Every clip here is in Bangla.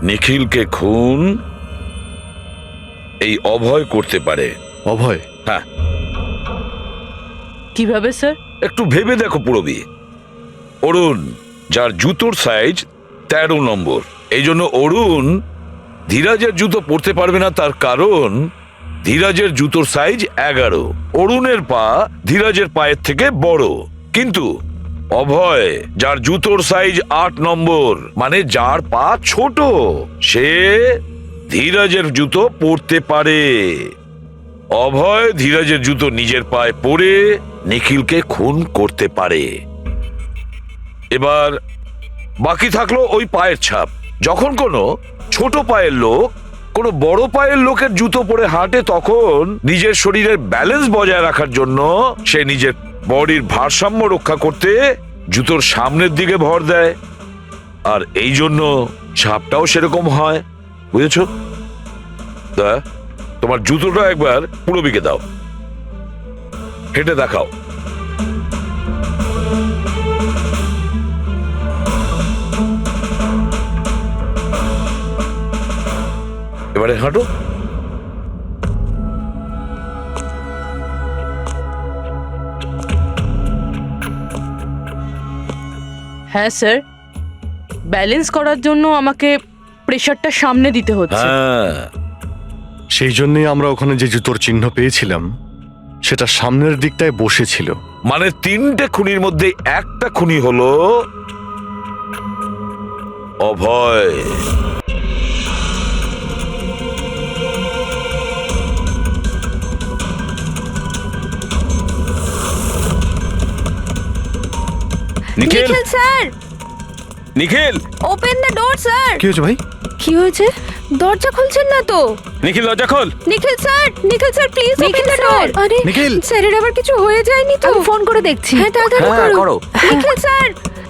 নিখিলকে খুন এই অভয় করতে পারে। অভয়? হ্যাঁ। কিভাবে স্যার? একটু ভেবে দেখো পুরবী। অরুণ, যার জুতোর সাইজ 13 নম্বর, এই জন্য অরুণ ধীরাজের জুতো পরতে পারবে না। তার কারণ ধীরাজের জুতোর সাইজ 11। অরুণের পা ধীরাজের পায়ের থেকে বড়। কিন্তু অভয়, যার জুতোর সাইজ 8 নম্বর, মানে যার পা ছোট, সে ধীরাজের জুতো পরতে পারে। অভয় ধীরাজের জুতো নিজের পায়ে পরে নিখিলকে খুন করতে পারে। এবার বাকি থাকলো ওই পায়ের ছাপ। যখন কোনো ছোট পায়ের লোক কোনো বড় পায়ের লোকের জুতো পরে হাঁটে, তখন নিজের শরীরের ব্যালেন্স বজায় রাখার জন্য সে নিজের বডির ভারসাম্য রক্ষা করতে জুতোর সামনের দিকে ভর দেয়। আর এই জন্য ছাপটাও সেরকম হয়। বুঝেছো? তোমার জুতোটা একবার পুরবীকে দাও, হেঁটে দেখাও। এবারে হাঁটো। হ্যাঁ স্যার, ব্যালেন্স করার জন্য আমাকে প্রেসারটা সামনে দিতে হচ্ছে। হ্যাঁ, সেই জন্যই আমরা ওখানে যে জুতোর চিহ্ন পেয়েছিলাম সেটা সামনের দিকটায় বসেছিল। মানে 3টে খুনির মধ্যে একটা খুনি হলো Abhay. Nikhil sir, Nikhil, open the door sir. কি হয়েছে ভাই? কি হয়েছে? দরজা খুলছেন না তো? নিখিল দরজা খোল। Nikhil sir please open the door. আরে নিখিল! স্যারের আবার কিছু হয়ে যায়নি তো? আমি ফোন করে দেখছি। হ্যাঁ, তাড়াতাড়ি করো।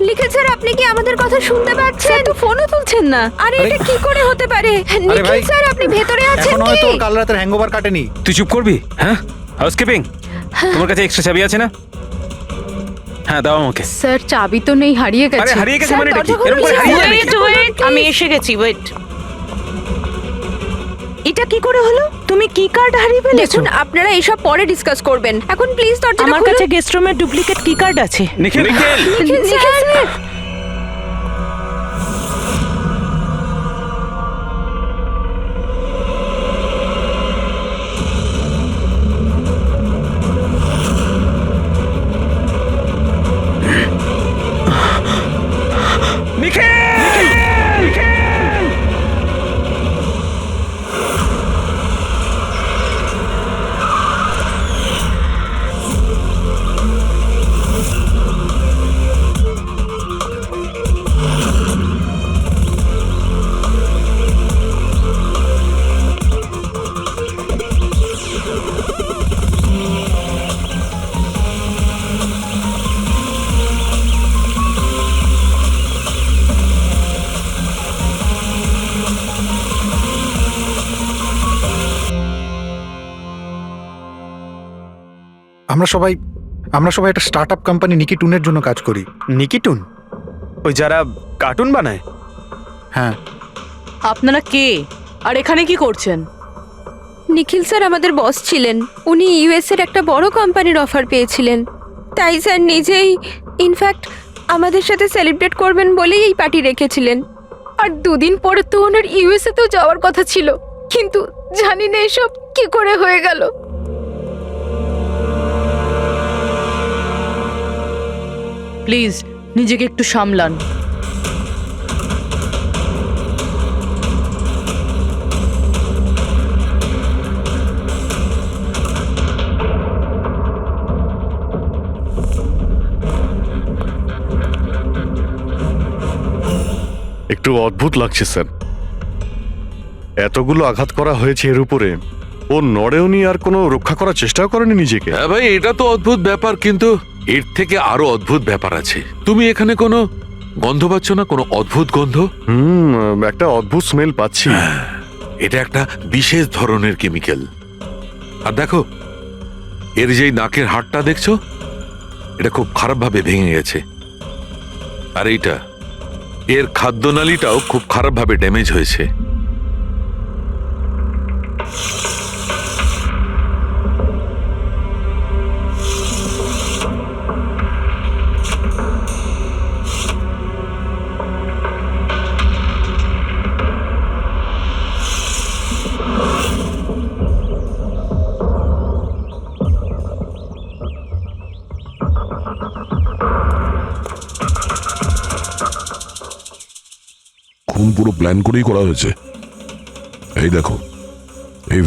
নিখিল স্যার আপনি কি আমাদের কথা শুনতে পাচ্ছেন? তো ফোনও তুলছেন না। আরে এটা কি করে হতে পারে? নিখিল স্যার আপনি ভেতরে আছেন এখন কি? হয়তো কাল রাতের হ্যাংওভার কাটেনি। তুই চুপ করবি? হ্যাঁ, হাউসকিপিং, তোমার কাছে এক্সট্রা চাবি আছে না? হ্যাঁ, দাও আমাকে। স্যার চাবি তো নেই, হারিয়ে গেছে। আরে হারিয়ে গেছে স্যার, মানে এটা কি? দরজা এরকম করে খুলুন, হারিয়ে যাবে স্যার। নাকি? ওয়েট, আমি এসে গেছি। ওয়েট, এটা কি করে হলো? তুমি কি কার্ড হারিয়ে ফেলেছো? দেখুন আপনারা এইসব পরে ডিসকাস করবেন, এখন প্লিজ দরজাটা খুলুন। আমার কাছে গেস্ট রুমের ডুপ্লিকেট কি কার্ড আছে। নিখিল, নিখিল স্যার। আমরা সবাই একটা স্টার্টআপ কোম্পানি নিকিটুনের জন্য কাজ করি। নিকিটুন? ওই যারা কার্টুন বানায়? হ্যাঁ। আপনারা কে আর এখানে কি করছেন? নিখিল স্যার আমাদের বস ছিলেন। উনি ইউএস এর একটা বড় কোম্পানির অফার পেয়েছিলেন, তাই স্যার নিজেই ইনফ্যাক্ট আমাদের সাথে সেলিব্রেট করবেন বলেই এই পার্টি রেখেছিলেন। আর 2 দিন পরে তো ওনার ইউএসএ তেও যাওয়ার কথা ছিল, কিন্তু জানি না এসব কি করে হয়ে গেল। প্লিজ নিজেকে একটু সামলান। একটু অদ্ভুত লাগছে স্যার। এতগুলো আঘাত করা হয়েছে এর উপরে, ও নড়েওনি আর কোনো রক্ষা করার চেষ্টাও করেনি নিজেকে। হ্যাঁ ভাই, এটা তো অদ্ভুত ব্যাপার, কিন্তু এর থেকে আরো অদ্ভুত ব্যাপার আছে। তুমি এখানে কোনো গন্ধ পাচ্ছ না? কোনো অদ্ভুত গন্ধ? একটা অদ্ভুত স্মেল পাচ্ছি। এটা একটা বিশেষ ধরনের কেমিক্যাল। আর দেখো, এর যেই নাকের হাড়টা দেখছো, এটা খুব খারাপভাবে ভেঙে গেছে। আর এর খাদ্যনালীটাও খুব খারাপভাবে ড্যামেজ হয়েছে। খুন পুরো প্ল্যান করেই করা হয়েছে। এই দেখো, এই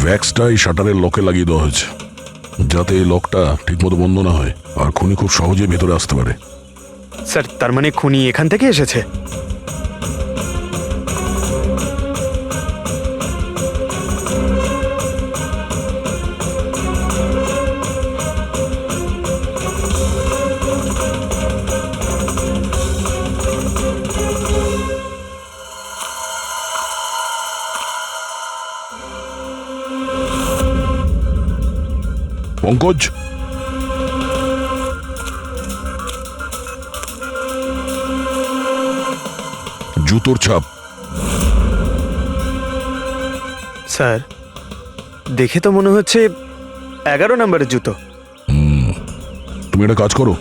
ভ্যাক্সটা এই শাটারের লকে লাগিয়ে দেওয়া হয়েছে, যাতে এই লকটা ঠিকমতো বন্ধ না হয় আর খুনি খুব সহজে ভেতরে আসতে পারে। স্যার, তার মানে খুনি এখান থেকে এসেছে? পঙ্কজ, জুতোর ছাপ। স্যার, দেখে তো মনে হচ্ছে 11 নম্বরের জুতো। তুমি একটা কাজ করো,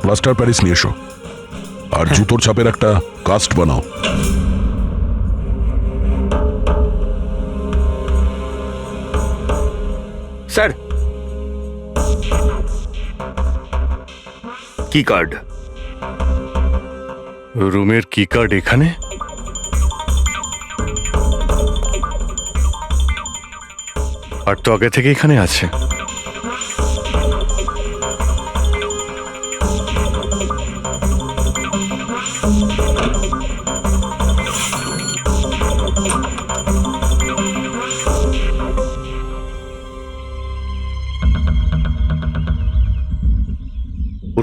প্লাস্টার প্যারিস নিয়ে এসো আর জুতোর ছাপের একটা কাস্ট বানাও। স্যার, কি কার্ড? রুমের কি কার্ড এখানে? আর তো আগে থেকে এখানে আছে।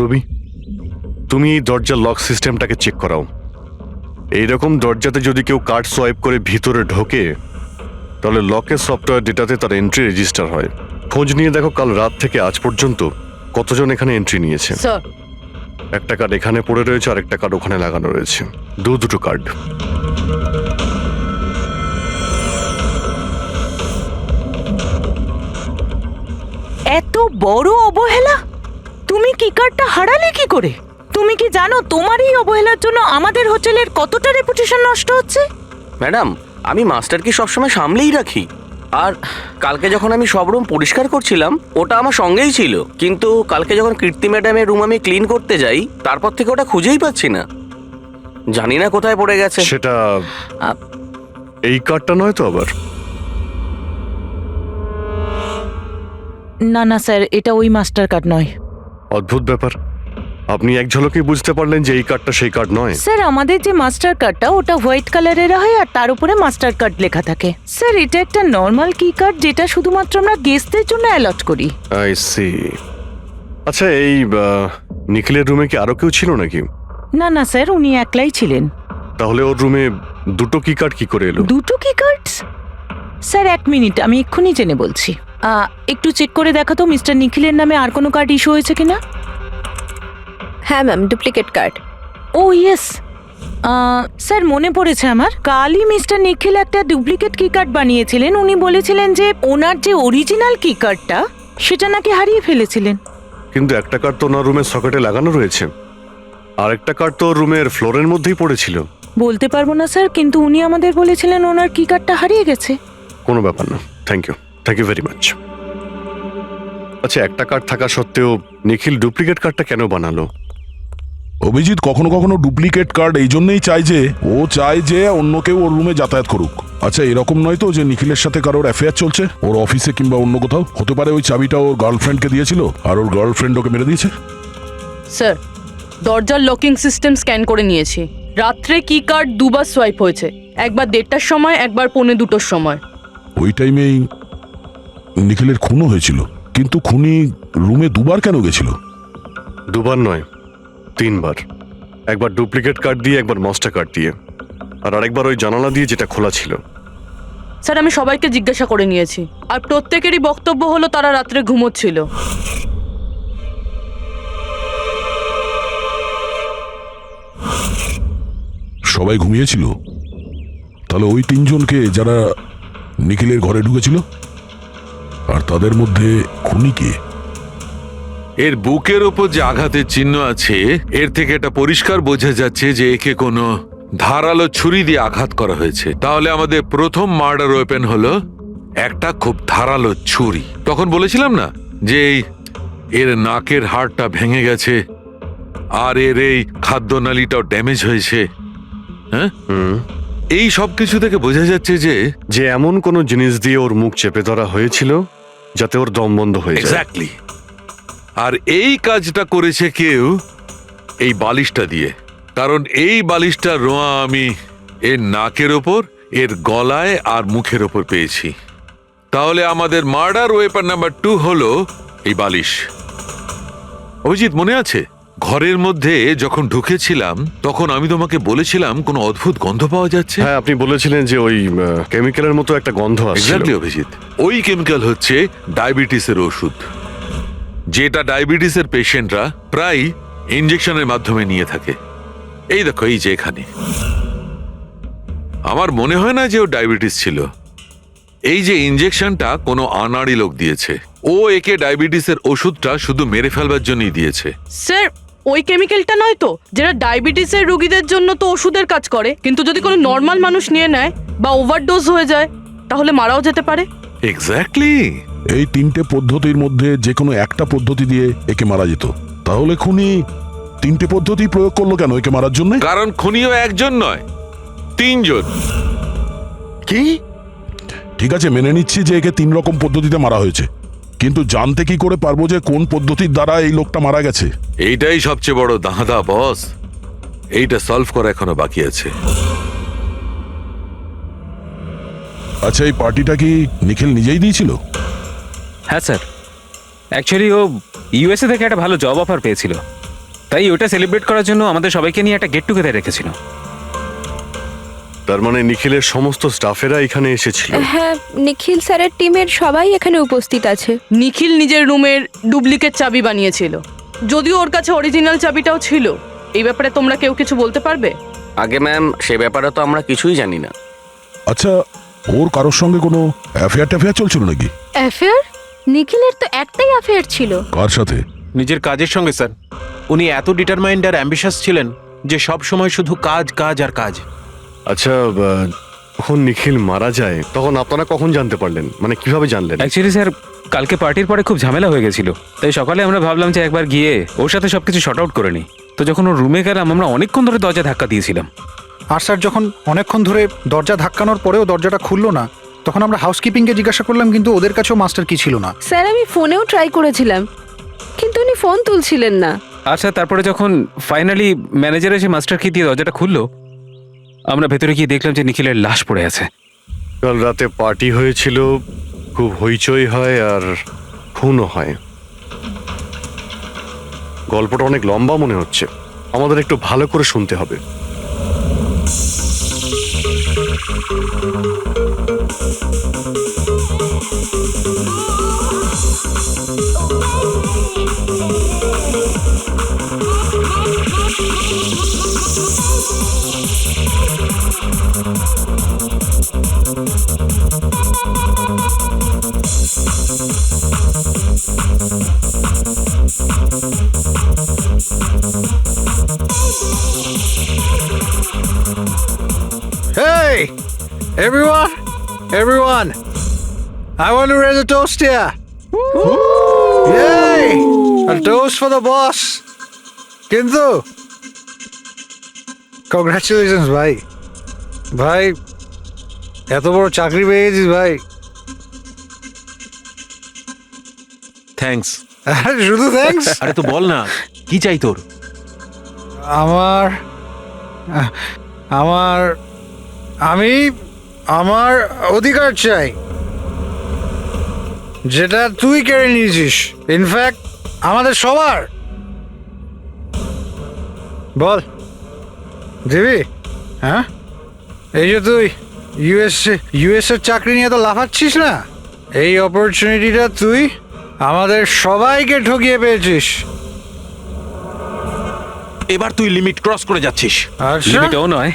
রবি, তুমি এই দরজার লক সিস্টেমটাকে চেক করাও। এইরকম দরজাতে যদি কেউ কার্ড সোয়াইপ করে ভিতরে ঢোকে, তাহলে লকের সফটওয়্যার ডেটাতে তার এন্ট্রি রেজিস্টার হয়। খোঁজ নিয়ে দেখো কাল রাত থেকে আজ পর্যন্ত কতজন এখানে এন্ট্রি নিয়েছে। স্যার, একটা কার্ড এখানে পড়ে রয়েছে আর একটা কার্ড ওখানে লাগানো রয়েছে, দুটো কার্ড। এত বড় অবহেলা! তুমি কি কার্ডটা হারালে কি করে? তুমি কি জানো তোমার এই অবহেলার জন্য আমাদের হোটেলের কতটা রেপুটেশন নষ্ট হচ্ছে? ম্যাডাম, আমি মাস্টারকে সবসময় সামলেই রাখি। আর কালকে যখন আমি সব রুম পরিষ্কার করছিলাম, ওটা আমার সঙ্গেই ছিল। কিন্তু কালকে যখন কীর্তি ম্যাডামের রুম আমি ক্লিন করতে যাই, তারপর থেকে ওটা খুঁজেই পাচ্ছি না। জানি না কোথায় পড়ে গেছে। সেটা এই কার্ডটা নয় তো আবার? না না স্যার, এটা ওই মাস্টার কার্ড নয়। অদ্ভুত ব্যাপার, আপনি এক ঝলকেই বুঝতে পারলেন যে এই কার্ডটা সেই কার্ড নয়। স্যার, আমাদের যে মাস্টার কার্ডটা ওটা হোয়াইট কালারের হয় আর তার উপরে মাস্টার কার্ড লেখা থাকে। স্যার, এটা একটা নর্মাল কি কার্ড যেটা শুধুমাত্র আমরা গেস্টদের জন্য অ্যালট করি। I see. আচ্ছা, এই নিখিলের রুমে কি আরো কেউ ছিল নাকি? না না স্যার, উনি একলাই ছিলেন। তাহলে ওর রুমে দুটো কি কার্ড কি করে এলো? দুটো কি কার্ডস? স্যার, 1 মিনিট, আমি এক্ষুনি জেনে বলছি। একটু চেক করে দেখো তো মিস্টার নিখিলের নামে আর কোনো কার্ড ইস্যু হয়েছে কিনা। হ্যাঁ ম্যাম, ডুপ্লিকেট কার্ড। ও ইয়েস, স্যার মনে পড়েছে আমার। কালই মিস্টার নিখিল একটা ডুপ্লিকেট কি কার্ড বানিয়েছিলেন। উনি বলেছিলেন যে ওনার যে অরিজিনাল কি কার্ডটা সেটা নাকি হারিয়ে ফেলেছিলেন। কিন্তু একটা কার্ড তো ওনার রুমের সকেটে লাগানো রয়েছে, আর একটা কার্ড তো রুমের ফ্লোরের মধ্যেই পড়েছিল। বলতে পারবো না স্যার, কিন্তু উনি আমাদের বলেছিলেন ওনার কি কার্ডটা হারিয়ে গেছে। কোনো ব্যাপার না, থ্যাংক ইউ ভেরি মাচ। আচ্ছা, একটা কার্ড থাকা সত্ত্বেও নিখিল ডুপ্লিকেট কার্ডটা কেন বানালো? অভিজিৎ কখনো কখনো ডুপ্লিকেট কার্ড এই জন্যই চায় যে অন্য কেউ ওর রুমে যাতায়াত করুক। আচ্ছা, এরকম নয় তো যে নিখিলের সাথে কারোর অ্যাফেয়ার চলছে ওর অফিসে কিংবা অন্য কোথাও? হতে পারে ওই চাবিটা ওর গার্লফ্রেন্ডকে দিয়েছিল আর ওর গার্লফ্রেন্ড ওকে মেরে দিয়েছে। স্যার, দরজার লকিং সিস্টেম স্ক্যান করে নিয়েছি। রাত্রে কি কার্ড দুবার সোয়াইপ হয়েছে, একবার 1:30টার সময়, একবার 1:45টার সময়। ওই টাইমেই নিখিলের খুনও হয়েছিল, কিন্তু খুনি রুমে দুবার কেন গেছিল? দুবার নয়, 3 বার। একবার ডুপ্লিকেট কার্ড দিয়ে, একবার মাস্টার কার্ড দিয়ে, আর আরেকবার ওই জানালা দিয়ে যেটা খোলা ছিল। স্যার, আমি সবাইকে জিজ্ঞাসা করে নিয়েছি, আর প্রত্যেকেরই বক্তব্য হলো তারা রাত্রে ঘুমোচ্ছিল। সবাই ঘুমিয়েছিল? তাহলে ওই তিনজনকে যারা নিখিলের ঘরে ঢুকেছিল, আর তাদের মধ্যে খুনি কে? এর বুকের ওপর যে আঘাতের চিহ্ন আছে, এর থেকে এটা পরিষ্কার বোঝা যাচ্ছে যে একে কোনো ধারালো ছুরি দিয়ে আঘাত করা হয়েছে। তাহলে আমাদের প্রথম মার্ডার ওয়েপেন হলো একটা খুব ধারালো ছুরি। তখন বলেছিলাম না যে এর নাকের হাড়টা ভেঙে গেছে আর এর এই খাদ্যনালীটাও ড্যামেজ হয়েছে। হ্যাঁ, এই সব কিছু থেকে বোঝা যাচ্ছে যে যে এমন কোনো জিনিস দিয়ে ওর মুখ চেপে ধরা হয়েছিল যাতে ওর দম বন্ধ হয়ে যায়। এক্স্যাক্টলি। আর এই কাজটা করেছে কেউ এই বালিশটা দিয়ে, কারণ এই বালিশটা রোয়া আমি এর নাকের ওপর, এর গলায় আর মুখের ওপর পেয়েছি। তাহলে আমাদের মার্ডার ওয়েপন নাম্বার 2 হলো এই বালিশ। অভিজিৎ, মনে আছে ঘরের মধ্যে যখন ঢুকেছিলাম তখন আমি তোমাকে বলেছিলাম কোনো অদ্ভুত গন্ধ পাওয়া যাচ্ছে? হ্যাঁ, আপনি বলেছিলেন যে ওই কেমিক্যালের মতো একটা গন্ধ আসছিল। এক্স্যাক্টলি অভিজিৎ, ওই কেমিক্যাল হচ্ছে ডায়াবেটিসের ওষুধ, যেটা ডায়াবেটিসের পেশেন্টরা প্রায় ইনজেকশনের মাধ্যমে নিয়ে থাকে। এই দেখো, এই যে এখানে। আমার মনে হয় না যে ও ডায়াবেটিস ছিল। এই যে ইনজেকশনটা কোনো আনাড়ি লোক দিয়েছে। ও একে ডায়াবেটিসের ওষুধটা শুধু মেরে ফেলবার জন্যই দিয়েছে। স্যার, ওই কেমিক্যালটা নয় তো যেটা ডায়াবেটিসের রোগীদের জন্য তো ওষুধের কাজ করে, কিন্তু যদি কোনো নর্মাল মানুষ নিয়ে নেয় বা ওভারডোজ হয়ে যায় তাহলে মারাও যেতে পারে। এক্স্যাক্টলি। এই তিনটে পদ্ধতির মধ্যে যে কোনো একটা পদ্ধতি দিয়ে একে মারা যেত। তাহলে খুনি তিনটে পদ্ধতি প্রয়োগ করলো কেন একে মারার জন্য? কারণ খুনিও একজন নয়, 3 জন। কি? ঠিক আছে, মেনে নিচ্ছি যে একে 3 রকম পদ্ধতিতে মারা হয়েছে, কিন্তু জানতে কি করে পারবো যে কোন পদ্ধতির দ্বারা এই লোকটা মারা গেছে? এইটাই সবচেয়ে বড় দাঁদা বস। এইটা সলভ করা এখনো বাকি আছে। আচ্ছা, এই পার্টিটা কি নিখিল নিজেই দিয়েছিল? হ্যাঁ স্যার, অ্যাকচুয়ালি ও ইউএসএ থেকে একটা ভালো জব অফার পেয়েছিল, তাই ওটা সেলিব্রেট করার জন্য আমাদের সবাইকে নিয়ে একটা গেট টুগেদার রেখেছিল। তার মানে নিখিলের সমস্ত স্টাফেরা এখানে এসেছিল? হ্যাঁ, নিখিল স্যারের টিমের সবাই এখানে উপস্থিত আছে। নিখিল নিজের রুমের ডুপ্লিকেট চাবি বানিয়েছিল, যদিও ওর কাছে অরিজিনাল চাবিটাও ছিল। এই ব্যাপারে তোমরা কেউ কিছু বলতে পারবে? আগে ম্যাম, সে ব্যাপারে তো আমরা কিছুই জানি না। আচ্ছা, ওর কারোর সঙ্গে কোনো অ্যাফেয়ার চলছিল নাকি? অ্যাফেয়ার? নিখিলের তো একটাই অ্যাফেয়ার ছিল। কার সাথে? নিজের কাজের সঙ্গে স্যার। উনি এত ডিটারমাইন্ড আর অ্যাম্বিশাস ছিলেন যে সব সময় শুধু কাজ কাজ আর কাজ। আচ্ছা, যখন নিখিল মারা যায় তখন আপনারা কখন জানতে পারলেন? মানে কিভাবে জানলেন? অ্যাকচুয়ালি স্যার, কালকে পার্টির পরে খুব ঝামেলা হয়ে গেছিল, তাই সকালে আমরা ভাবলাম যে একবার গিয়ে ওর সাথে সবকিছু শর্ট আউট করে নিই। তো যখন ওর রুমে গেলাম, আমরা অনেকক্ষণ ধরে দরজা ধাক্কা দিয়েছিলাম। আর স্যার, যখন অনেকক্ষণ ধরে দরজা ধাক্কানোর পরেও দরজাটা খুললো না, তখন আমরা হাউসকিপিংকে জিজ্ঞাসা করলাম, কিন্তু ওদের কাছেও মাস্টার কি ছিল না। স্যার, আমি ফোনেও ট্রাই করেছিলাম, কিন্তু উনি ফোন তুলছিলেন না। আচ্ছা, তারপরে যখন ফাইনালি ম্যানেজার এসে মাস্টার কি দিয়ে দরজাটা খুললো, আমরা ভেতরে গিয়ে দেখলাম যে নিখিলের লাশ পড়ে আছে। কাল রাতে পার্টি হয়েছিল, খুব হইচই হয় আর খুনও হয়। গল্পটা অনেক লম্বা মনে হচ্ছে, আমাদের একটু ভালো করে শুনতে হবে। Hey, everyone, I want to raise a toast here. Yay! A toast for the boss. কিন্তু কংগ্রাচুলেশনস ভাই, ভাই এত বড় চাকরি পেয়ে গেছিস ভাই। থ্যাঙ্কস। আরে শুধু থ্যাঙ্কস? আরে তো বল না, কি চাই তোর? আমার আমার আমি আমার অধিকার চাই, যেটা তুই কেড়ে নিয়েছিস, ইনফ্যাক্ট আমাদের সবার। বল দিবি? হ্যাঁ, এই যে তুই ইউএসএর চাকরি নিয়ে তো লাফাচ্ছিস না, এই অপরচুনিটিটা তুই আমাদের সবাইকে ঠকিয়ে পেয়েছিস। এবার তুই লিমিট ক্রস করে যাচ্ছিস। আচ্ছা, লিমিটও নয়,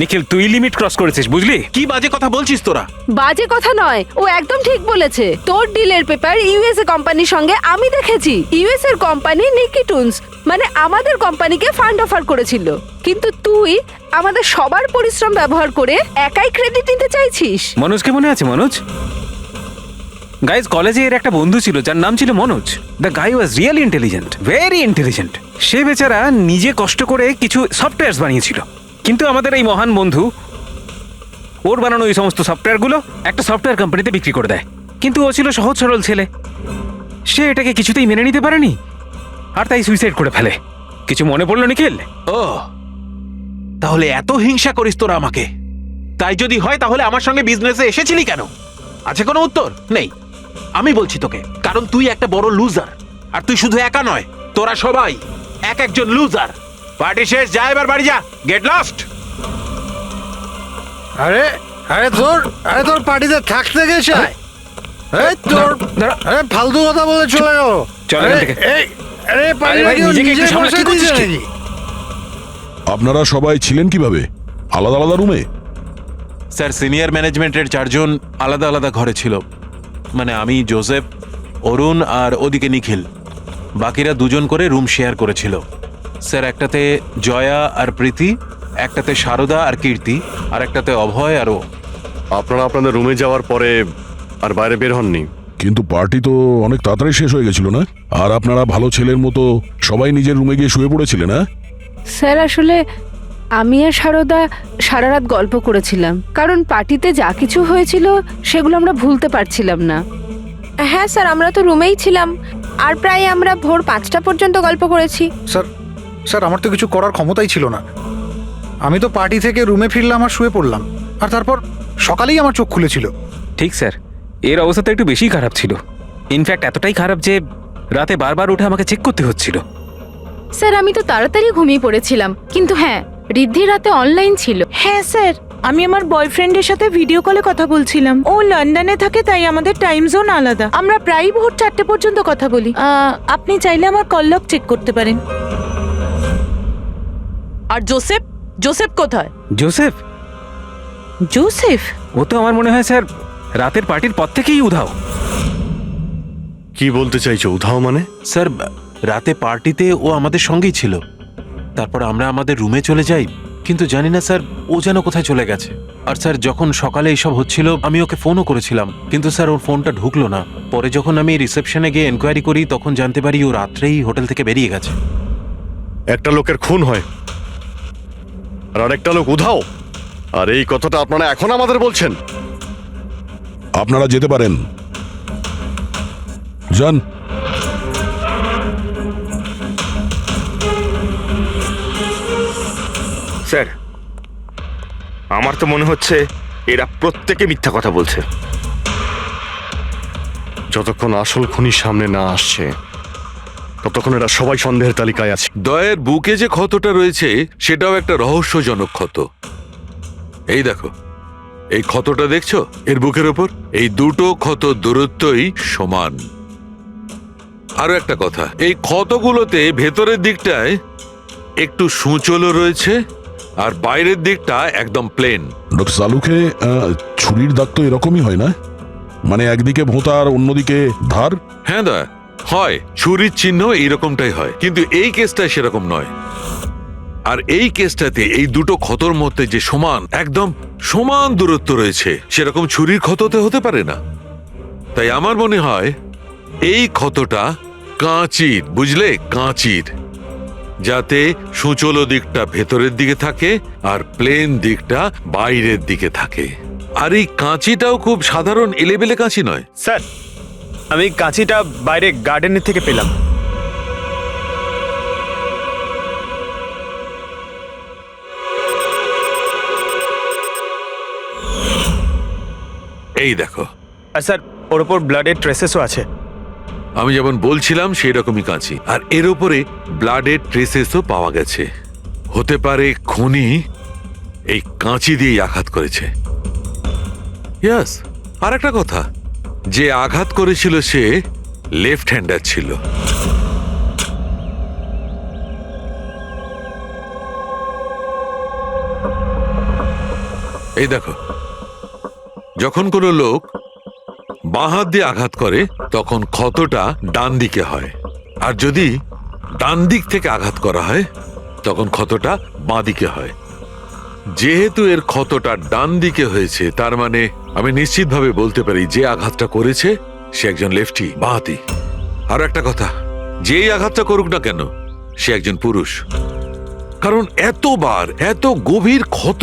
নিখিল তুই লিমিট ক্রস করেছিস বুঝলি? কি বাজে কথা বলছিস তোরা? বাজে কথা নয়, ও একদম ঠিক বলেছে। তোর ডিলের পেপার ইউএসএ কোম্পানির সঙ্গে আমি দেখেছি। ইউএস এর কোম্পানি নিকিটুনস মানে আমাদের কোম্পানিকে ফান্ড অফার করেছিল, কিন্তু তুই আমাদের সবার পরিশ্রম ব্যবহার করে একাই ক্রেডিট নিতে চাইছিস। মনোজকে মনে আছে? মনোজ গাইজ, কলেজে এর একটা বন্ধু ছিল যার নাম ছিল Manoj. The guy was really intelligent, very intelligent. সে বেচারা নিজে কষ্ট করে কিছু সফটওয়্যার বানিয়েছিল, কিন্তু আমাদের এই মহান বন্ধু ওর বানানো এই সমস্ত সফটওয়্যারগুলো একটা সফটওয়্যার কোম্পানিতে বিক্রি করে দেয়। কিন্তু ও ছিল সহজ সরল ছেলে, সে এটাকে কিছুতেই মেনে নিতে পারেনি আর তাই সুইসাইড করে ফেলে। কিছু মনে পড়লো নিখিল? ও তাহলে এত হিংসা করিস তোরা আমাকে? তাই যদি হয় তাহলে আমার সঙ্গে বিজনেসে এসেছিলি কেন? আছে কোনো উত্তর নেই? আমি বলছি তোকে, কারণ তুই একটা বড় লুজার। আর তুই শুধু একা নয়, তোরা সবাই এক একজন লুজার। পার্টি শেষ, যা এবার বাড়ি যা, গেট লস্ট। আরে আরে তোর পার্টিতে থাকতে গেছে এই তোর আরে ফালতু কথা বলে চলে গেল। চল এখান থেকে। এই আরে পার্টি ভাই, নিজেকে একটু সামলা, কি করছিস কি? আপনারা সবাই ছিলেন কিভাবে আলাদা আলাদা রুমে? স্যার, সিনিয়র ম্যানেজমেন্টের 4 জন আলাদা আলাদা ঘরে ছিল। মানে আমি, জোসেফ, অরুণ আর ওদিকে নিখিল। বাকিরা 2 জন করে রুম শেয়ার করেছিল। স্যার, একটাতে জয়া আর প্রীতি, একটাতে সারদা আর কীর্তি, আর একটাতে অভয় আর ও। আপনারা আপনাদের রুমে যাওয়ার পরে আর বাইরে বের হননি? কিন্তু পার্টি তো অনেক তাড়াতাড়ি শেষ হয়ে গেছিল না? আর আপনারা ভালো ছেলের মতো সবাই নিজের রুমে গিয়ে শুয়ে পড়েছিলেন, না? স্যার, আসলে আমি আর সারদা সারা রাত গল্প করেছিলাম, কারণ পার্টিতে যা কিছু হয়েছিল সেগুলো আমরা ভুলতে পারছিলাম না। হ্যাঁ স্যার, আমরা তো রুমেই ছিলাম আর প্রায় আমরা ভোর 5টা পর্যন্ত গল্প করেছি। স্যার আমার তো কিছু করার ক্ষমতাই ছিল না। আমি তো পার্টি থেকে রুমে ফিরলাম আর শুয়ে পড়লাম, আর তারপর সকালেই আমার চোখ খুলেছিল। ঠিক স্যার, এর অবস্থা তো একটু বেশি খারাপ ছিল। ইনফ্যাক্ট এতটাই খারাপ যে রাতে বারবার উঠে আমাকে চেক করতে হচ্ছিল। স্যার, আমি তো তাড়াতাড়ি ঘুমিয়ে পড়েছিলাম, কিন্তু হ্যাঁ, রিদ্ধি রাতে অনলাইন ছিল। হ্যাঁ স্যার, আমি আমার বয়ফ্রেন্ডের সাথে ভিডিও কলে কথা বলছিলাম। ও লন্ডনে থাকে, তাই আমাদের টাইম জোন আলাদা। আমরা প্রায় ভোর 4টে পর্যন্ত কথা বলি। আপনি চাইলে আমার কল লগ চেক করতে পারেন। আর জোসেফ জোসেফ কোথায়? জোসেফ? জোসেফ? ও তো আমার মনে হয় স্যার রাতের পার্টির পর থেকেই উধাও। কি বলতে চাইছো উধাও মানে? স্যার, রাতে পার্টিতে ও আমাদের সঙ্গেই ছিল। তারপর আমরা আমাদের রুমে চলে যাই, কিন্তু জানি না স্যার ও যেন কোথায় চলে গেছে। আর স্যার, যখন সকালে এইসব হচ্ছিল আমি ওকে ফোনও করেছিলাম, কিন্তু স্যার ওর ফোনটা ঢুকলো না। পরে যখন আমি রিসেপশনে গিয়ে এনকোয়ারি করি তখন জানতে পারি ও রাত্রেই হোটেল থেকে বেরিয়ে গেছে। একটা লোকের খুন হয় আর আরেকটা লোক উধাও, আর এই কথাটা আপনারা এখন আমাদের বলছেন? আপনারা যেতে পারেন, যান। স্যার, আমার তো মনে হচ্ছে এরা প্রত্যেকে মিথ্যা কথা বলছে। যতক্ষণ আসল খুনি সামনে না আসছে ততক্ষণ এরা সবাই সন্দেহের তালিকায় আছে। দয়ের বুকে যে ক্ষতটা রয়েছে সেটাও একটা রহস্যজনক ক্ষত। এই দেখো, এই ক্ষতটা দেখছো এর বুকের ওপর? এই দুটো ক্ষত দূরত্বই সমান। আরো একটা কথা, এই ক্ষতগুলোতে ভেতরের দিকটায় একটু সূচলও রয়েছে আর বাইরের দিকটা একদম প্লেন। ডক্টর সালুকে ছুরির দাগ তো এরকমই হয় না? মানে একদিকে ভোঁতা আর অন্যদিকে ধার? হ্যাঁ দয়া, হয় ছুরির চিহ্ন এইরকমটাই হয়, কিন্তু এই কেসটা সেরকম নয়। আর এই কেসটাতে এই দুটো ক্ষতর মধ্যে যে একদম সমান দূরত্ব রয়েছে, সেরকম ছুরির ক্ষততে হতে পারে না। তাই আমার মনে হয় এই ক্ষতটা কাঁচির, বুঝলে, কাঁচির, যাতে সূচলো দিকটা ভেতরের দিকে থাকে আর প্লেন দিকটা বাইরের দিকে থাকে। আর এই কাঁচিটাও খুব সাধারণ এলেবেলে কাঁচি নয়। স্যার, আমি কাঁচিটা বাইরে গার্ডেনের থেকে পেলাম। এই দেখো। আর স্যার, ওর ওপর ব্লাডের ট্রেসেসও আছে। আমি যেমন বলছিলাম সেই রকমই কাঁচি, আর এর উপরে ব্লাডের ট্রেসেসও পাওয়া গেছে। হতে পারে খুনি এই কাঁচি দিয়েই আঘাত করেছে। ইয়াস, আর একটা কথা, যে আঘাত করেছিল সে লেফট হ্যান্ডার ছিল। এই দেখো, যখন কোনো লোক বাঁ হাত দিয়ে আঘাত করে তখন ক্ষতটা ডান দিকে হয়, আর যদি ডান দিক থেকে আঘাত করা হয় তখন ক্ষতটা বাঁ দিকে হয়। যেহেতু এর ক্ষতটা ডান দিকে হয়েছে, তার মানে আমি নিশ্চিতভাবে বলতে পারি যে আঘাতটা করেছে সে একজন লেফটি, বাঁহাতি। আর একটা কথা, যেই আঘাতটা করুক না কেন সে একজন পুরুষ, কারণ এতবার এত গভীর ক্ষত,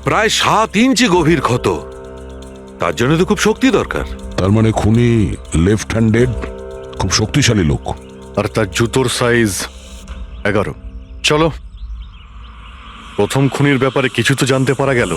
প্রায় 7 ইঞ্চি গভীর ক্ষত, তার জন্য তো খুব শক্তি দরকার। তার মানে খুনি লেফট হ্যান্ডেড, খুব শক্তিশালী লোক। আর তার জুতোর সাইজ 11। চলো, প্রথম খুনির ব্যাপারে কিছু তো জানতে পারা গেল।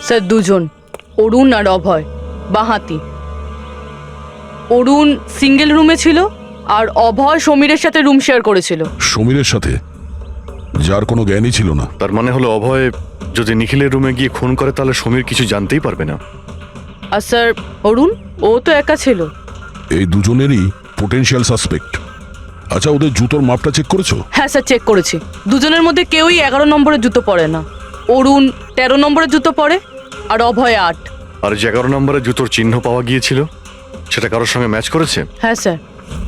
স্যার দুজন, অরুণ আর অভয়, বাঁহাতি। অরুণ সিঙ্গেল রুমে ছিল আর অভয় সমীরের সাথে রুম শেয়ার করেছিল। সমীরের সাথে, যার কোনো জ্ঞানই ছিল না। তার মানে হলো অভয় যদি নিখিলের রুমে গিয়ে খুন করে তাহলে সমীর কিছু জানতেই পারবে না। আর স্যার অরুণ, ও তো একা ছিল। এই দুজনেরই পোটেনশিয়াল সাসপেক্ট। আচ্ছা, ওদের জুতোর মাপটা চেক করেছো? হ্যাঁ স্যার, চেক করেছি। দুজনের মধ্যে কেউই 11 নম্বরের জুতো পরে না। অরুণ 13 নম্বরের জুতো পরে আর অভয় 8। আর যে 11 নম্বরের জুতোর চিহ্ন পাওয়া গিয়েছিল সেটা কারোর সঙ্গে ম্যাচ করেছে? হ্যাঁ স্যার,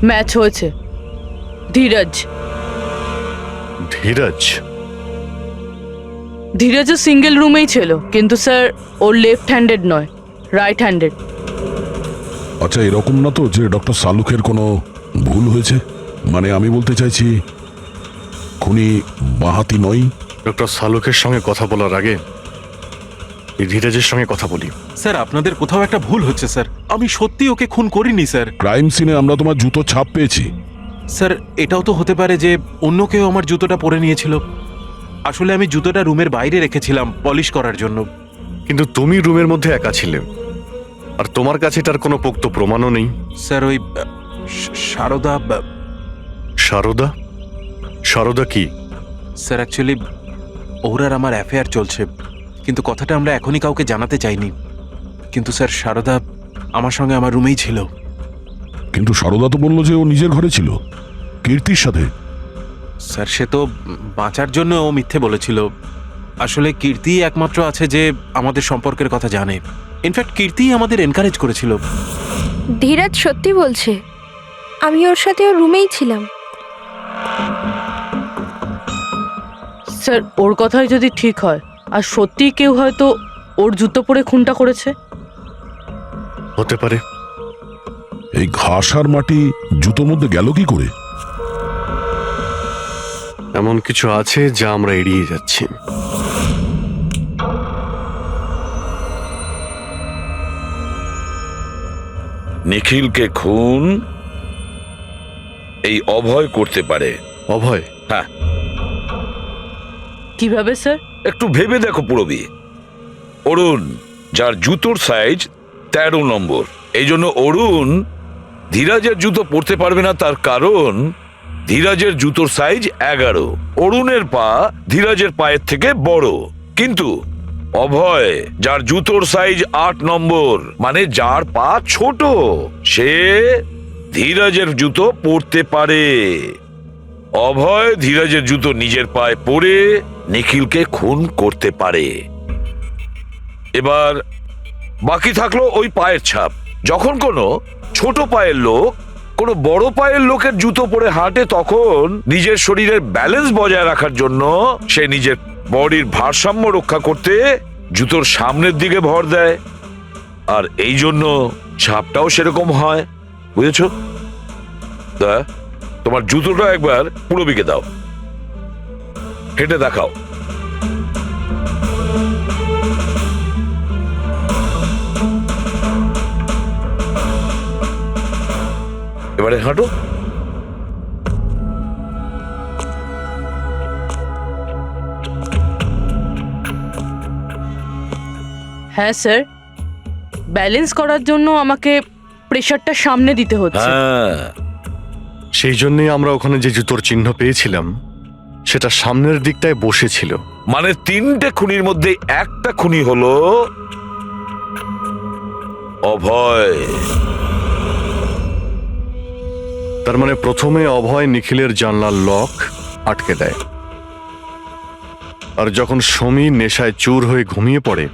ম্যাচ হয়েছে। ধীরজ। ধীরজ? ধীরজও সিঙ্গেল রুমেই ছিল, কিন্তু স্যার ওর লেফট হ্যান্ডেড নয়, রাইট হ্যান্ডেড। আচ্ছা, এরকম না তো যে ডক্টর সালুকের কোনো ভুল হয়েছে? মানে আমি বলতে চাইছি খুনি বাঁহাতি নয়। ডক্টর সালুকের সঙ্গে কথা বলার আগে এই ধীরজের সঙ্গে কথা বলি। স্যার, আপনাদের কোথাও একটা ভুল হচ্ছে স্যার। আমি সত্যি ওকে খুন করিনি স্যার। ক্রাইম সিনে আমরা তোমার জুতো ছাপ পেয়েছি। স্যার, এটাও তো হতে পারে যে অন্য কেউ আমার জুতোটা পরে নিয়েছিল। আসলে আমি জুতোটা রুমের বাইরে রেখেছিলাম পলিশ করার জন্য। কিন্তু তুমি রুমের মধ্যে একা ছিলে, আর তোমার কাছে তার কোনো পোক্ত প্রমাণও নেই। স্যার, ওই সারদা। সারদা? সারদা কি? স্যার, অ্যাকচুয়ালি ওর আর আমার অ্যাফেয়ার চলছে, কিন্তু কথাটা আমরা এখনই কাউকে জানাতে চাইনি। কিন্তু স্যার, সারদা আমার সঙ্গে আমার রুমেই ছিল। কিন্তু সারদা তো বললো যে ও নিজের ঘরে ছিল কীর্তির সাথে। স্যার, সে তো বাঁচার জন্য ও মিথ্যে বলেছিল। আসলে কীর্তি একমাত্র আছে যে আমাদের সম্পর্কের কথা জানে। ইনফ্যাক্ট কীর্তি আমাদের এনকারেজ করেছিল। ধীরাজ সত্যি বলছে, আমি ওর সাথে ওর রুমেই ছিলাম। স্যার, ওর কথাই যদি ঠিক হয় আর সত্যিই কেউ হয়তো ওর জুতো পরে খুনটা করেছে। হতে পারে। এই ঘাস আর মাটি জুতোর মধ্যে গেল কি করে? এমন কিছু আছে যা আমরা এড়িয়ে যাচ্ছি। নিখিলকে খুন এই অভয় করতে পারে। অভয়? হ্যাঁ। কিভাবে স্যার? একটু ভেবে দেখো পুরবী। অরুণ, যার জুতোর সাইজ 13 নম্বর, এই জন্য অরুণ ধীরাজের জুতো পরতে পারবে না, তার কারণ ধীরাজের জুতোর সাইজ 11। অরুণের পা ধীরাজের পায়ের থেকে বড়। কিন্তু অভয়, যার জুতোর সাইজ 8 নম্বর, মানে যার পা ছোট, সে ধীরাজের জুতো পরতে পারে। অভয় ধীরাজের জুতো নিজের পায়ে পরে নিখিলকে খুন করতে পারে। এবার বাকি থাকলো ওই পায়ের ছাপ। যখন কোনো ছোট পায়ের লোক কোনো বড় পায়ের লোকের জুতো পরে হাঁটে, তখন নিজের শরীরের ব্যালেন্স বজায় রাখার জন্য সে নিজের বডির ভারসাম্য রক্ষা করতে জুতোর সামনের দিকে ভর দেয়, আর এই জন্য ছাপটাও সেরকম হয়, বুঝেছো? তা তোমার জুতোটা একবার পুরবিকে দাও, হেঁটে দেখাও। এবারে হাঁটো। হ্যাঁ স্যার, ব্যালেন্স করার জন্য আমাকে প্রেশারটা সামনে দিতে হচ্ছে। হ্যাঁ, সেই জন্যই আমরা ওখানে যে জুতোর চিহ্ন পেয়েছিলাম সেটা সামনের দিকটায় বসেছিল। মানে 3টে খুনির মধ্যে একটা খুনি হলো অভয়। তার মানে প্রথমে অভয় নিখিলের জানলার লক আটকে দেয়, আর যখন সমীর নেশায় চুর হয়ে ঘুমিয়ে পড়ে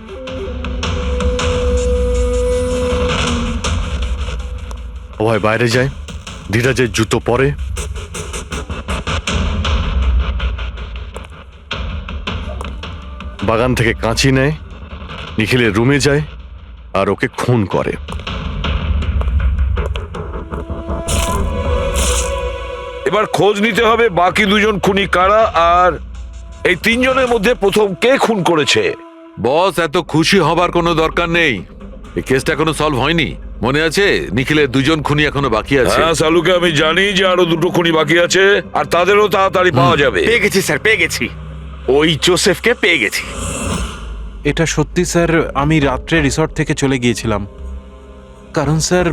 অভয় বাইরে যায়, ধীরাজের জুতো পরে, বাগান থেকে কাঁচি নেয়, নিখিলের রুমে যায় আর ওকে খুন করে। এবার খোঁজ নিতে হবে বাকি 2জন খুনি কারা, আর এই 3জনের মধ্যে প্রথম কে খুন করেছে। বস, এত খুশি হবার কোনো দরকার নেই। এই কেসটা এখনো সলভ হয়নি। মনে আছে নিখিলের 2জন খুনি এখনো বাকি আছে। হ্যাঁ সালুকে আমি জানি যে আরো 2টো খুনি বাকি আছে, আর তাদেরও তাড়াতাড়ি পাওয়া যাবে। পেয়ে গেছি স্যার, পেয়ে গেছি। ওই জোসেফকে পেয়ে গেছি। এটা সত্যি স্যার, আমি রাত্রে রিসর্ট থেকে চলে গিয়েছিলাম, কারণ স্যার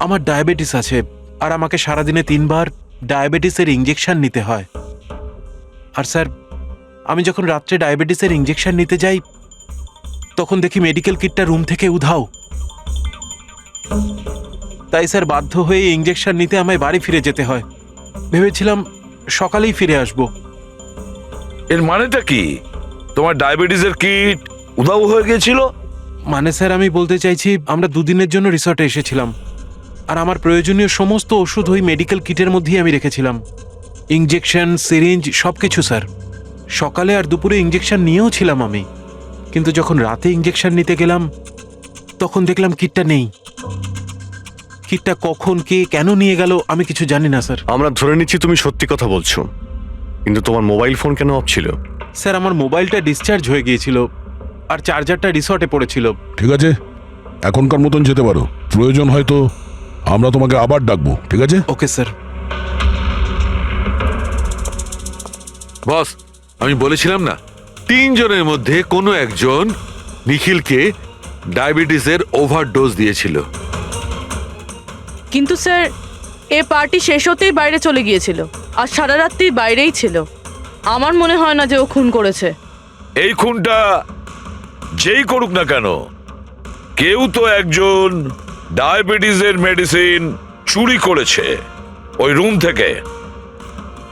আমার ডায়াবেটিস আছে আর আমাকে সারাদিনে 3বার ডায়াবেটিসের ইঞ্জেকশন নিতে হয়। আর স্যার আমি যখন রাত্রে ডায়াবেটিসের ইঞ্জেকশন নিতে যাই তখন দেখি মেডিকেল কিটটা রুম থেকে উধাও। তাই স্যার বাধ্য হয়ে ইঞ্জেকশন নিতে আমায় বাড়ি ফিরে যেতে হয়। ভেবেছিলাম সকালেই ফিরে আসব। এর মানেটা কি? তোমার ডায়াবেটিসের কিট উধাও হয়ে গিয়েছিল? মানে স্যার আমি বলতে চাইছি আমরা 2 দিনের জন্য রিসর্টে এসেছিলাম, আর আমার প্রয়োজনীয় সমস্ত ওষুধ ওই মেডিকেল কিটের মধ্যেই আমি রেখেছিলাম। ইঞ্জেকশন, সিরিঞ্জ সবকিছু স্যার। সকালে আর দুপুরে ইঞ্জেকশন নিয়েও ছিলাম আমি, কিন্তু যখন রাতে ইঞ্জেকশন নিতে গেলাম তখন দেখলাম কিটটা নেই। কিটটা কখন কে কেন নিয়ে গেল আমি কিছু জানি না স্যার। আমরা ধরে নিচ্ছি তুমি সত্যি কথা বলছো, কিন্তু তোমার মোবাইল ফোন কেন অফ ছিল? স্যার আমার মোবাইলটা ডিসচার্জ হয়ে গিয়েছিল আর চার্জারটা রিসর্টে পড়েছিল। ঠিক আছে, এখনকার মতন যেতে পারো। প্রয়োজন হয়তো আমরা তোমাকে আবার ডাকবো, ঠিক আছে? Okay sir. বস, আমি বলেছিলাম না 3জনের মধ্যে কোনো একজন নিখিলকে ডায়াবেটিসের ওভারডোজ দিয়েছিল। কিন্তু স্যার এ পার্টি শেষ হতেই বাইরে চলে গিয়েছিল, আর সারা রাত্রি বাইরেই ছিল। আমার মনে হয় না যে ও খুন করেছে। এই খুনটা যেই করুক না কেন, কেউ তো একজন ডায়াবেটিসের মেডিসিন চুরি করেছে ওই রুম থেকে।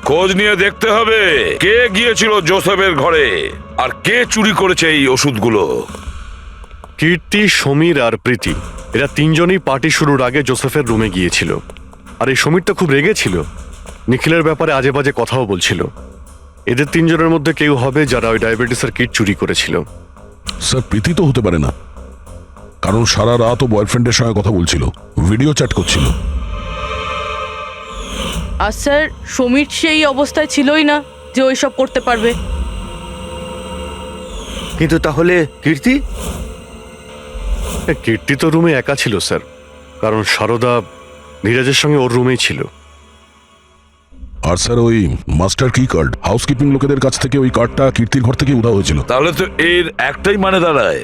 খোঁজ নিয়ে দেখতে হবে কে গিয়েছিল জোসেফের ঘরে আর কে চুরি করেছে এই ওষুধগুলো। কীর্তি, সমীর আর প্রীতি এরা 3জনই পার্টি শুরুর আগে জোসেফের রুমে গিয়েছিল, আর এই সমীরটা খুব রেগেছিল, নিখিলের ব্যাপারে আজে বাজে কথাও বলছিল। এদের 3জনের মধ্যে কেউ হবে যারা ওই ডায়াবেটিসের কিট চুরি করেছিল। স্যার প্রীতি তো হতে পারে না, কারণ সারা রাত ও বয়ফ্রেন্ডের সঙ্গে কথা বলছিল, ভিডিও চ্যাট করছিল। আর স্যার সমীর সেই অবস্থায় ছিলই না যে ওইসব করতে পারবে। কিন্তু তাহলে কীর্তি? কীর্তি তো রুমে একা ছিল স্যার, কারণ সারদা ধীরাজের সঙ্গে ওর রুমেই ছিল। আর স্যার ওই মাস্টার কি কার্ড, হাউসকিপিং লোকেদের কাছ থেকে ওই কার্ডটা কীর্তির ঘর থেকে উধাও হয়েছিল। তাহলে তো এর একটাই মানে দাঁড়ায়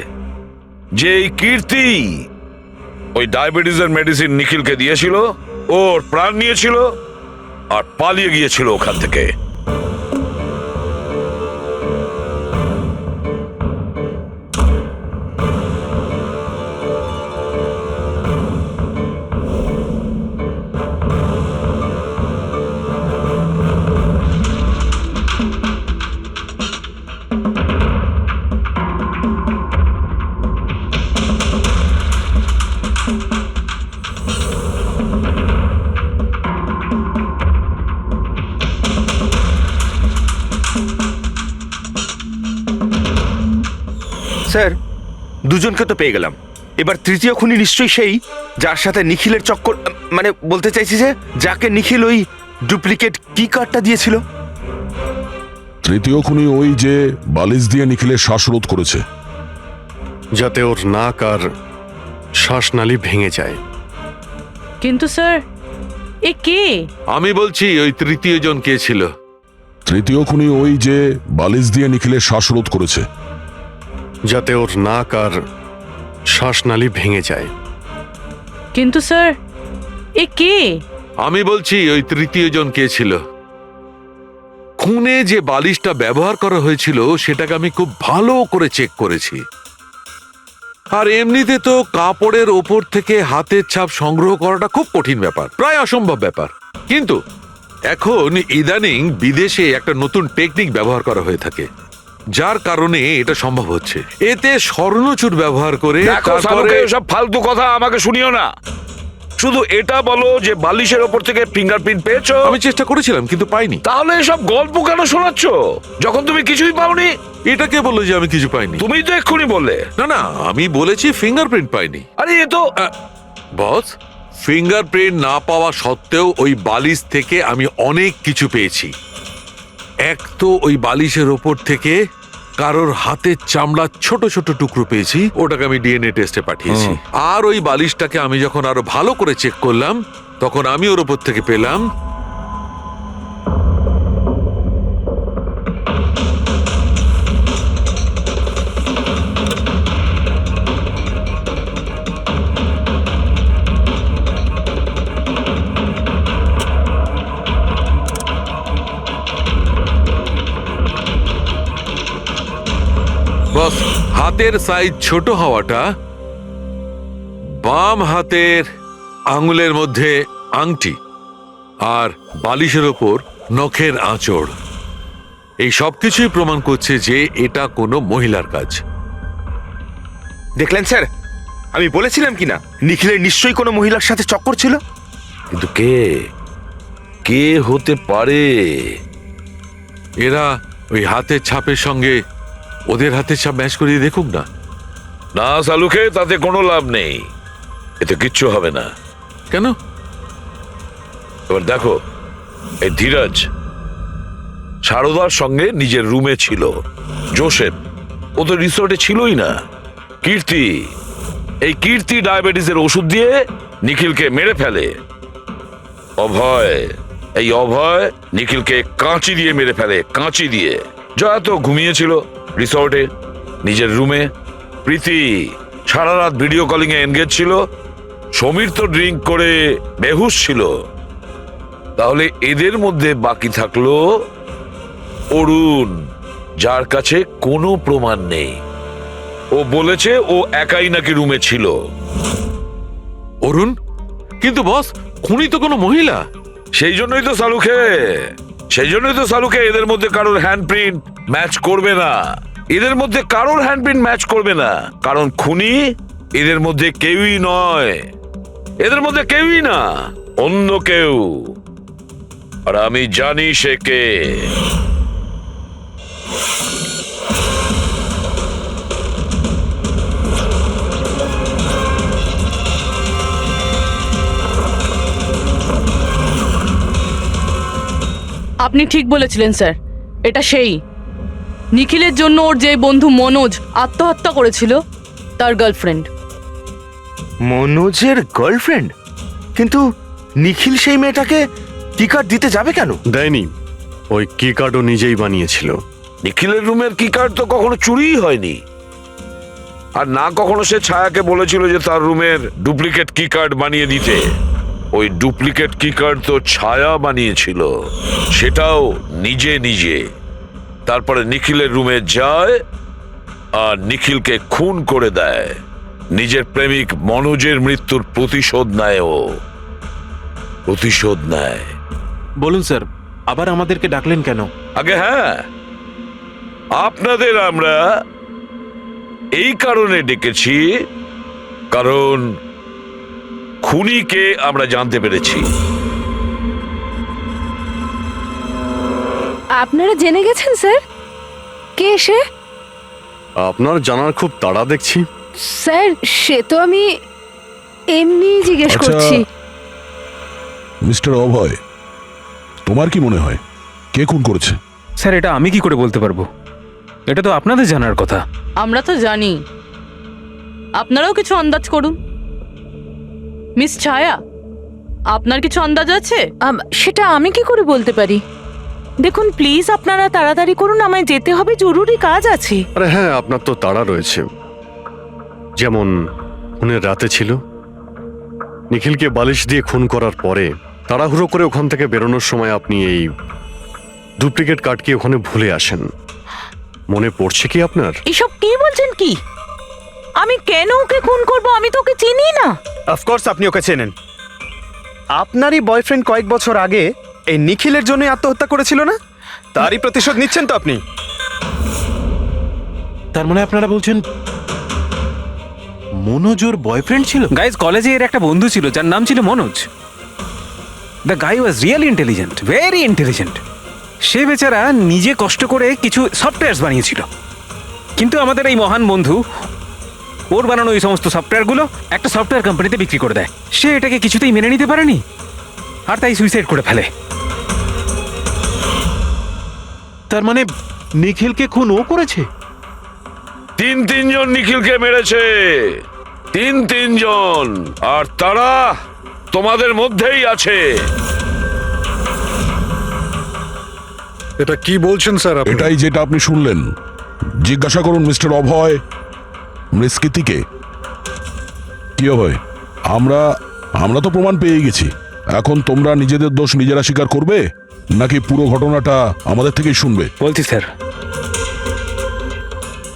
যে এই কীর্তি ওই ডায়াবেটিসের মেডিসিন নিখিলকে দিয়েছিল, ওর প্রাণ নিয়েছিল আর পালিয়ে গিয়েছিল ওখান থেকে। স্যার, দুজনকে তো পেয়ে গেলাম, এবার তৃতীয় খুনি নিশ্চয়ই সেই যার সাথে নিখিলের চক্কর, মানে বলতে চাইছি যে যাকে নিখিল ওই ডুপ্লিকেট কি কার্ডটা দিয়েছিল। তৃতীয় খুনি ওই যে বালিশ দিয়ে নিখিলের শ্বাসরোধ করেছে, যাতে ওর নাক আর শ্বাসনালী ভেঙে যায়। কিন্তু স্যার এ কে? আমি বলছি ওই তৃতীয় জন কে ছিল। তৃতীয় খুনি ওই যে বালিশ দিয়ে নিখিলের শ্বাসরোধ করেছে, যাতে ওর নাক আর শ্বাসনালী ভেঙে যায়। কিন্তু স্যার এ কে? আমি বলছি ওই তৃতীয় জন কে ছিল। খুনে যে বালিশটা ব্যবহার করা হয়েছিল সেটাকে আমি খুব ভালো করে চেক করেছি। আর এমনিতে তো কাপড়ের ওপর থেকে হাতের ছাপ সংগ্রহ করাটা খুব কঠিন ব্যাপার, প্রায় অসম্ভব ব্যাপার। কিন্তু এখন ইদানিং বিদেশে একটা নতুন টেকনিক ব্যবহার করা হয়ে থাকে, যার কারণে এটা সম্ভব হচ্ছে। এতে স্বর্ণচুর ব্যবহার করে তারপরে সব ফালতু কথা আমাকে শুনিও না, শুধু এটা বলো যে বালিশের ওপর থেকে ফিঙ্গারপ্রিন্ট পেয়েছো। আমি চেষ্টা করেছিলাম কিন্তু পাইনি। তাহলে এসব গল্প কেন শোনাচ্ছ যখন তুমি কিছুই পাওনি? এটা কে বললো যে আমি কিছু পাইনি? তুমি তো এক্ষুনি বললে। না না, আমি বলেছি ফিঙ্গারপ্রিন্ট পাইনি। আরে এ তো বস, ফিঙ্গারপ্রিন্ট না পাওয়া সত্ত্বেও ওই বালিশ থেকে আমি অনেক কিছু পেয়েছি। এক তো ওই বালিশের ওপর থেকে কারোর হাতের চামড়ার ছোট ছোট টুকরো পেয়েছি, ওটাকে আমি ডিএনএ টেস্টে পাঠিয়েছি। আর ওই বালিশটাকে আমি যখন আরো ভালো করে চেক করলাম তখন আমি ওর ওপর থেকে পেলাম বস, হাতের সাইজ ছোট হওয়াটা, বাম হাতের আঙুলের মধ্যে আংটি আর বালিশের ওপর নখের আঁচড়, এই সব কিছুই প্রমাণ করছে যে এটা কোনো মহিলার কাজ। দেখলেন স্যার, আমি বলেছিলাম কিনা নিখিলের নিশ্চয়ই কোনো মহিলার সাথে চক্কর ছিল। কিন্তু কে কে হতে পারে? এরা ওই হাতের ছাপের সঙ্গে ওদের হাতের ছাপ ম্যাচ করিয়ে দেখুক না। না সালুকে, তাতে কোনো লাভ নেই, এতে কিচ্ছু হবে না। কেন? এবার দেখো, এই ধীরাজ সারদার সঙ্গে নিজের রুমে ছিল, জোসেফ ও তো রিসোর্টে ছিলই না, কীর্তি, এই কীর্তি ডায়াবেটিসের ওষুধ দিয়ে নিখিলকে মেরে ফেলে, অভয়, এই অভয় নিখিলকে কাঁচি দিয়ে মেরে ফেলে, কাঁচি দিয়ে। জয়া তো ঘুমিয়েছিল রিসর্টে নিজের রুমে, প্রীতি সারা রাত ভিডিও কলিং এ এনগেজ ছিল, সমীর তো ড্রিঙ্ক করে বেহুশ ছিল। তাহলে এদের মধ্যে বাকি থাকলো অরুণ, যার কাছে কোনো প্রমাণ নেই। ও বলেছে ও একাই নাকি রুমে ছিল। অরুণ? কিন্তু বস, খুনি তো কোনো মহিলা। সেই জন্যই তো সালুকে এদের মধ্যে কারোর হ্যান্ডপ্রিন্ট ম্যাচ করবে না, এদের মধ্যে কারোর হ্যান্ডপ্রিন্ট ম্যাচ করবে না, কারণ খুনি এদের মধ্যে কেউই নয়, এদের মধ্যে কেউই না, অন্য কেউ। আর আমি জানি সে কে। আপনি ঠিক বলেছিলেন স্যার, এটা সেই নিখিলের জন্য ওর যে বন্ধু মনোজ আত্মহত্যা করেছিল তার গার্লফ্রেন্ড। মনোজের গার্লফ্রেন্ড? কিন্তু নিখিল সেই মেয়েটাকে কি কার্ড দিতে যাবে কেন? দেয়নি, ওই কি কার্ডও নিজেই বানিয়েছিল। নিখিলের রুমের কি কার্ড তো কখনো চুরিই হয়নি, আর না কখনো সে ছায়াকে বলেছিল যে তার রুমের ডুপ্লিকেট কি কার্ড বানিয়ে দিতে। ওই ডুপ্লিকেট কি কার্ড তো ছায়া বানিয়েছিল, সেটাও নিজে নিজে। তারপরে নিখিলের রুমে যায় আর নিখিলকে খুন করে দেয়। নিজের প্রেমিক মনোজের মৃত্যুর প্রতিশোধ নেয়, ও প্রতিশোধ নেয়। বলুন স্যার, আবার আমাদেরকে ডাকলেন কেন? আগে হ্যাঁ, আপনাদের আমরা এই কারণে ডেকেছি, কারণ খুনিকে আমরা জানতে পেরেছি। আপনারা জেনে গেছেন স্যার কে সে? আপনার জানার খুব তাড়া দেখছি। স্যার সে তো আমি এমনি জিজ্ঞেস আচ্ছা। করছি। মিস্টার অভয়, তোমার কি মনে হয় কে খুন করেছে? স্যার এটা আমি কি করে বলতে পারবো? এটা তো আপনাদের জানার কথা। আমরা তো জানি, আপনারাও কিছু আন্দাজ করুন। মিস ছায়া, আপনার কিছু আন্দাজ আছে? সেটা আমি কি করে বলতে পারি? দেখুন প্লিজ আপনারা তাড়াতাড়ি করুন, আমায় যেতে হবে, জরুরি কাজ আছে। আরে হ্যাঁ, আপনার তো তাড়া রয়েছে। যেমন খুনের রাতে ছিল, নিখিলকে বালিশ দিয়ে খুন করার পরে তাড়াহুড়ো করে ওখান থেকে বেরোনোর সময় আপনি এই ডুপ্লিকেট কার্ডকে ওখানে ভুলে আসেন। মনে পড়ছে কি আপনার? এসব কি বলছেন কি? আমি কেন ওকে খুন করব? আমি তো ওকে চিনি না। অফকোর্স আপনি ওকে চেনেন। আপনারই বয়ফ্রেন্ড কয়েক বছর আগে এই নিখিলের জন্যই আত্মহত্যা করেছিল না? তারই প্রতিশোধ নিচ্ছেন তো আপনি? তার মানে আপনারা বলছেন মনোজ ওর বয়ফ্রেন্ড ছিল? গাইজ কলেজে এর একটা বন্ধু ছিল যার নাম ছিল Manoj. The guy was really intelligent, very intelligent. সে বেচারা নিজে কষ্ট করে কিছু সফটওয়্যারস বানিয়েছিল, কিন্তু আমাদের এই মহান বন্ধু ওর বানানো এই সমস্ত সফটওয়্যারগুলো একটা সফটওয়্যার কোম্পানিতে বিক্রি করে দেয়। সে এটাকে কিছুতেই মেনে নিতে পারেনি, আর তাই সুইসাইড করে ফেলে। তার মানে নিখিলকে খুন ও করেছে? তিনজন নিখিলকে মেরেছে, তিনজন, আর তারা তোমাদের মধ্যেই আছে। এটা কি বলছেন স্যার আপনি? এটাই যেটা আপনি শুনলেন। জিজ্ঞাসা করুন মিস্টার অভয় মৃস্কৃতিকে। কি অভয়, আমরা তো প্রমাণ পেয়ে গেছি। এখন তোমরা নিজেদের দোষ নিজেরা স্বীকার করবে, নাকি পুরো ঘটনাটা আমাদের থেকেই শুনবে? বলছি স্যার,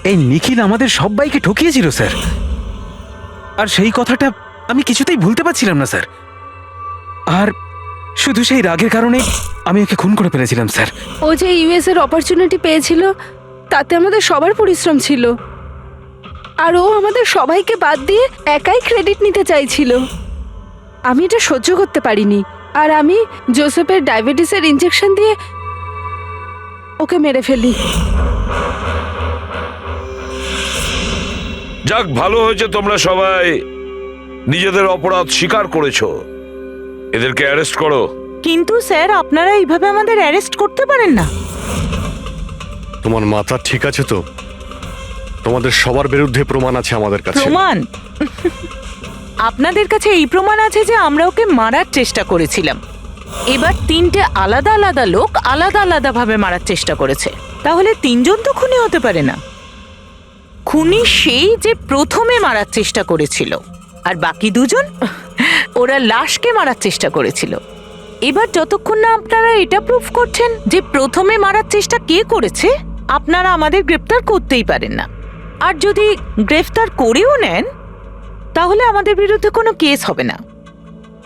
এই নিখিল আমাদের সবাইকে ঠকিয়েছিল স্যার, আর সেই কথাটা আমি কিছুতেই ভুলতে পারছিলাম না স্যার। আর শুধু সেই রাগের কারণে আমি ওকে খুন করে ফেলেছিলাম স্যার। ও যে ইউএস এর অপরচুনিটি পেয়েছিল, তাতে আমাদের সবার পরিশ্রম ছিল, আর ও আমাদের সবাইকে বাদ দিয়ে একাই ক্রেডিট নিতে চাইছিল। আমি এটা সহ্য করতে পারিনি, আর আমি জোসেফের ডায়াবেটিসের ইনজেকশন দিয়ে ওকে মেরে ফেলি। যাক, ভালো হয়েছে তোমরা সবাই নিজেদের অপরাধ স্বীকার করেছো। এদেরকে অ্যারেস্ট করো। কিন্তু স্যার আপনারা এইভাবে আমাদের অ্যারেস্ট করতে পারেন না। তোমার মাথা ঠিক আছে তো? তোমাদের সবার বিরুদ্ধে প্রমাণ আছে আমাদের কাছে। প্রমাণ? আপনাদের কাছে এই প্রমাণ আছে যে আমরা ওকে মারার চেষ্টা করেছিলাম। এবার তিনটে আলাদা আলাদা লোক আলাদা আলাদা ভাবে মারার চেষ্টা করেছে, তাহলে তিনজন তো খুনি হতে পারে না। খুনি সেই যে প্রথমে মারার চেষ্টা করেছিল, আর বাকি দুজন ওরা লাশকে মারার চেষ্টা করেছিল। এবার যতক্ষণ না আপনারা এটা প্রুফ করছেন যে প্রথমে মারার চেষ্টা কে করেছে, আপনারা আমাদের গ্রেফতার করতেই পারেন না। আর যদি গ্রেফতার করেও নেন, তাহলে আমাদের বিরুদ্ধে কোনো কেস হবে না,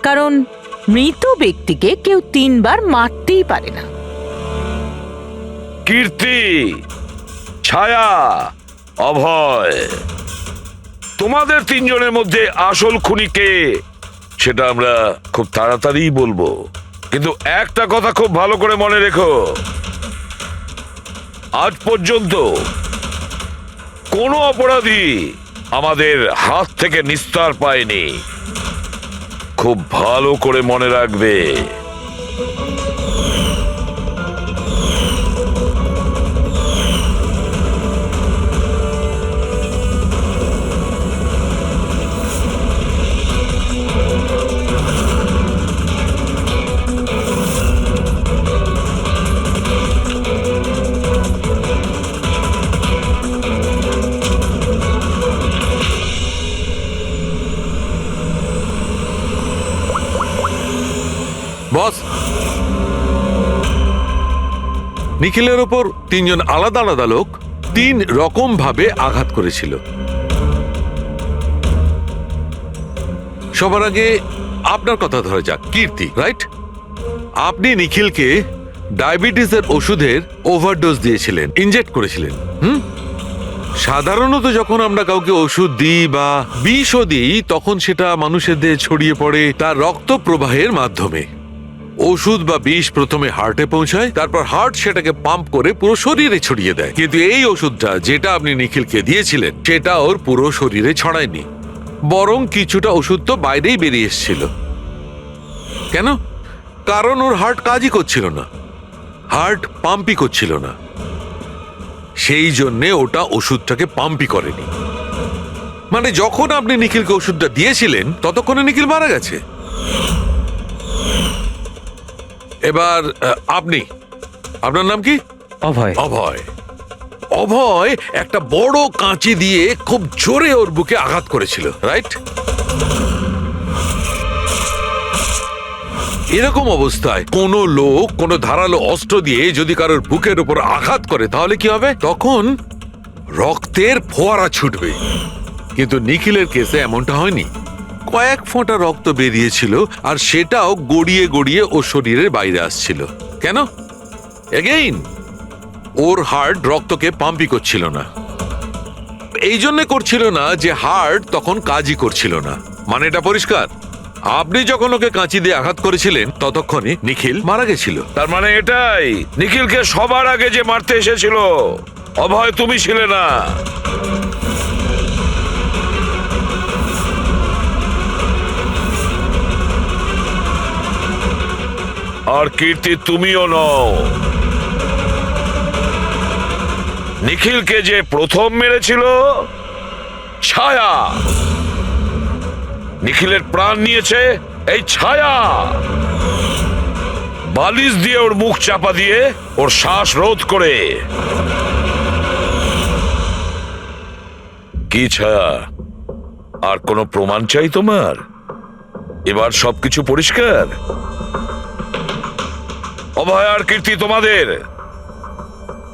কারণ মৃত ব্যক্তিকে কেউ 3 বার মারতেই পারে না। কীর্তি, ছায়া, অভয়, তোমাদের তিনজনের মধ্যে আসল খুনি কে সেটা আমরা খুব তাড়াতাড়ি বলবো। কিন্তু একটা কথা খুব ভালো করে মনে রেখো, আজ পর্যন্ত কোনো অপরাধী আমাদের হাত থেকে নিস্তার পায়নি। খুব ভালো করে মনে রাখবে। বস, নিখিলের ওপর তিনজন আলাদা আলাদা লোক 3 রকম ভাবে আঘাত করেছিল। সবার আগে আপনার কথা ধরা যাক, কীর্তি, রাইট? আপনি নিখিলকে ডায়াবেটিসের ওষুধের ওভারডোজ দিয়েছিলেন, ইনজেক্ট করেছিলেন। সাধারণত যখন আমরা কাউকে ওষুধ দিই বা বিষও দিই, তখন সেটা মানুষের দেহে ছড়িয়ে পড়ে তার রক্ত প্রবাহের মাধ্যমে। ওষুধ বা বিষ প্রথমে হার্টে পৌঁছায়, তারপর হার্ট সেটাকে পাম্প করে পুরো শরীরে ছড়িয়ে দেয়। কিন্তু এই ওষুধটা যেটা আপনি নিখিলকে দিয়েছিলেন সেটা ওর পুরো শরীরে ছড়ায়নি, বরং কিছুটা ওষুধ তো বাইরেই বেরিয়ে এসেছিল। কেন? কারণ ওর হার্ট কাজই করছিল না, হার্ট পাম্পই করছিল না, সেই জন্যে ওটা ওষুধটাকে পাম্পই করেনি। মানে যখন আপনি নিখিলকে ওষুধটা দিয়েছিলেন ততক্ষণে নিখিল মারা গেছে। এবার আপনি, আপনার নাম কি? অভয়। অভয়। অভয় একটা বড় কাঁচি দিয়ে খুব জোরে ওর বুকে আঘাত করেছিল, রাইট? এরকম অবস্থায় কোন লোক কোন ধারালো অস্ত্র দিয়ে যদি কারোর বুকের উপর আঘাত করে তাহলে কি হবে? তখন রক্তের ফোয়ারা ছুটবে। কিন্তু নিখিলের কেসে এমনটা হয়নি। কয়েক ফোঁটা রক্ত বেরিয়েছিল আর সেটাও গড়িয়ে গড়িয়ে ওর শরীরের বাইরে আসছিল। কেন? এগেইন ওর হার্ট রক্তকে পাম্পই করছিল না। এই জন্য করছিল না যে হার্ট তখন কাজই করছিল না। মানে এটা পরিষ্কার, আপনি যখন ওকে কাঁচি দিয়ে আঘাত করেছিলেন ততক্ষণে নিখিল মারা গেছিল। তার মানে এটাই, নিখিলকে সবার আগে যে মারতে এসেছিল অভয় তুমি ছিলে না। আর কীর্তি তুমিও নও। নিখিলকে যে প্রথম মেরেছিল ছায়া, নিখিলের প্রাণ নিয়েছে এই ছায়া। বালিশ দিয়ে ওর মুখ চাপা দিয়ে ওর শ্বাস রোধ করে। কি ছায়া, আর কোনো প্রমাণ চাই তোমার? এবার সবকিছু পরিষ্কার। অভয় আর কীর্তি, তোমাদের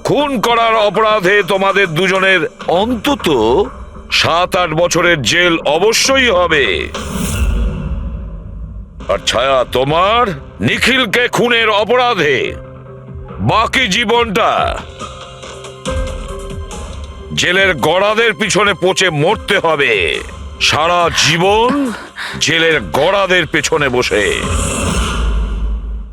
খুন করার অপরাধে তোমাদের দুজনের অন্তত 7-8 বছরের জেল অবশ্যই হবে। আর ছায়া, তোমার নিখিলকে খুনের অপরাধে বাকি জীবনটা জেলের গড়াদের পিছনে পচে মরতে হবে। সারা জীবন জেলের গড়াদের পেছনে বসে।